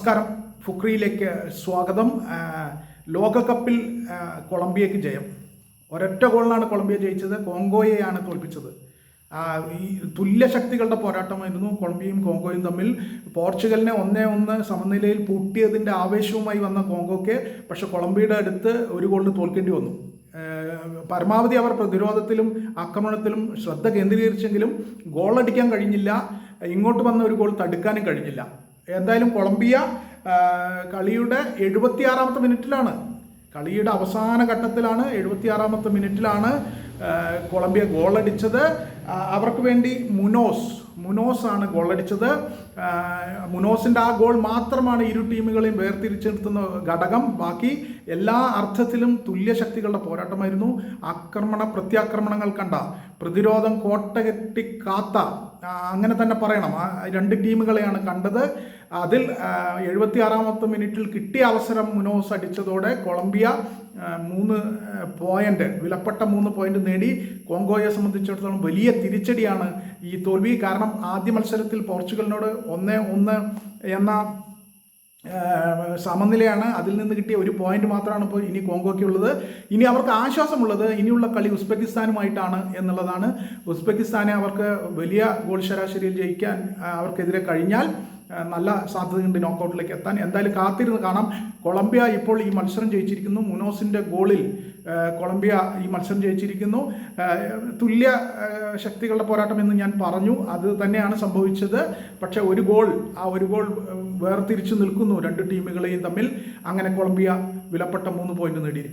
നമസ്കാരം. ഫുക്രിയിലേക്ക് സ്വാഗതം. ലോകകപ്പിൽ കൊളംബിയയ്ക്ക് ജയം. ഒരൊറ്റ ഗോളിനാണ് കൊളംബിയ ജയിച്ചത്. കോങ്കോയെയാണ് തോൽപ്പിച്ചത്. ഈ തുല്യശക്തികളുടെ പോരാട്ടമായിരുന്നു കൊളംബിയയും കോങ്കോയും തമ്മിൽ. പോർച്ചുഗലിനെ 1-1 സമനിലയിൽ പൂട്ടിയതിൻ്റെ ആവേശവുമായി വന്ന കോങ്കോയ്ക്ക് പക്ഷെ കൊളംബിയയുടെ അടുത്ത് ഒരു ഗോളിന് തോൽക്കേണ്ടി വന്നു. പരമാവധി അവർ പ്രതിരോധത്തിലും ആക്രമണത്തിലും ശ്രദ്ധ കേന്ദ്രീകരിച്ചെങ്കിലും ഗോളടിക്കാൻ കഴിഞ്ഞില്ല. ഇങ്ങോട്ട് വന്ന ഒരു ഗോൾ തടുക്കാനും കഴിഞ്ഞില്ല. എന്തായാലും കൊളംബിയ കളിയുടെ 76-ാമത്തെ മിനിറ്റിലാണ്, കളിയുടെ അവസാന ഘട്ടത്തിലാണ്, 76-ാമത്തെ മിനിറ്റിലാണ് കൊളംബിയ ഗോളടിച്ചത്. അവർക്ക് വേണ്ടി മുനോസ് ആണ് ഗോളടിച്ചത്. മുനോസിൻ്റെ ആ ഗോൾ മാത്രമാണ് ഇരു ടീമുകളെയും വേർതിരിച്ച് നിർത്തുന്ന ഘടകം. ബാക്കി എല്ലാ അർത്ഥത്തിലും തുല്യശക്തികളുടെ പോരാട്ടമായിരുന്നു. പ്രത്യാക്രമണങ്ങൾ കണ്ട, പ്രതിരോധം കോട്ടകെട്ടി കാത്ത, അങ്ങനെ തന്നെ പറയണം, രണ്ട് ടീമുകളെയാണ് കണ്ടത്. അതിൽ 76-ാമത്തെ മിനിറ്റിൽ കിട്ടിയ അവസരം മുനോസ് അടിച്ചതോടെ കൊളംബിയ 3 പോയിന്റ്, വിലപ്പെട്ട 3 പോയിന്റ് നേടി. കോങ്കോയെ സംബന്ധിച്ചിടത്തോളം വലിയ തിരിച്ചടിയാണ് ഈ തോൽവി. കാരണം ആദ്യ മത്സരത്തിൽ പോർച്ചുഗലിനോട് 1-1 എന്ന സമനിലയാണ്. അതിൽ നിന്ന് കിട്ടിയ 1 പോയിന്റ് മാത്രമാണ് ഇപ്പോൾ ഇനി കോങ്കോയ്ക്കുള്ളത്. ഇനി അവർക്ക് ആശ്വാസമുള്ളത് ഇനിയുള്ള കളി ഉസ്ബെക്കിസ്ഥാനുമായിട്ടാണ് എന്നുള്ളതാണ്. ഉസ്ബെക്കിസ്ഥാനെ അവർക്ക് വലിയ ഗോൾ ശരാശരിയിൽ ജയിക്കാൻ അവർക്കെതിരെ കഴിഞ്ഞാൽ നല്ല സാധ്യതയുണ്ട് നോക്കൗട്ടിലേക്ക് എത്താൻ. എന്തായാലും കാത്തിരുന്ന് കാണാം. കൊളംബിയ ഇപ്പോൾ ഈ മത്സരം ജയിച്ചിരിക്കുന്നു. മുനോസിൻ്റെ ഗോളിൽ കൊളംബിയ ഈ മത്സരം ജയിച്ചിരിക്കുന്നു. തുല്യ ശക്തികളുടെ പോരാട്ടം എന്ന് ഞാൻ പറഞ്ഞു, അത് തന്നെയാണ് സംഭവിച്ചത്. പക്ഷേ ഒരു ഗോൾ വേർതിരിച്ച് നിൽക്കുന്നു രണ്ട് ടീമുകളെയും തമ്മിൽ. അങ്ങനെ കൊളംബിയ വിലപ്പെട്ട 3 പോയിന്റ് നേടിയിരിക്കുന്നു.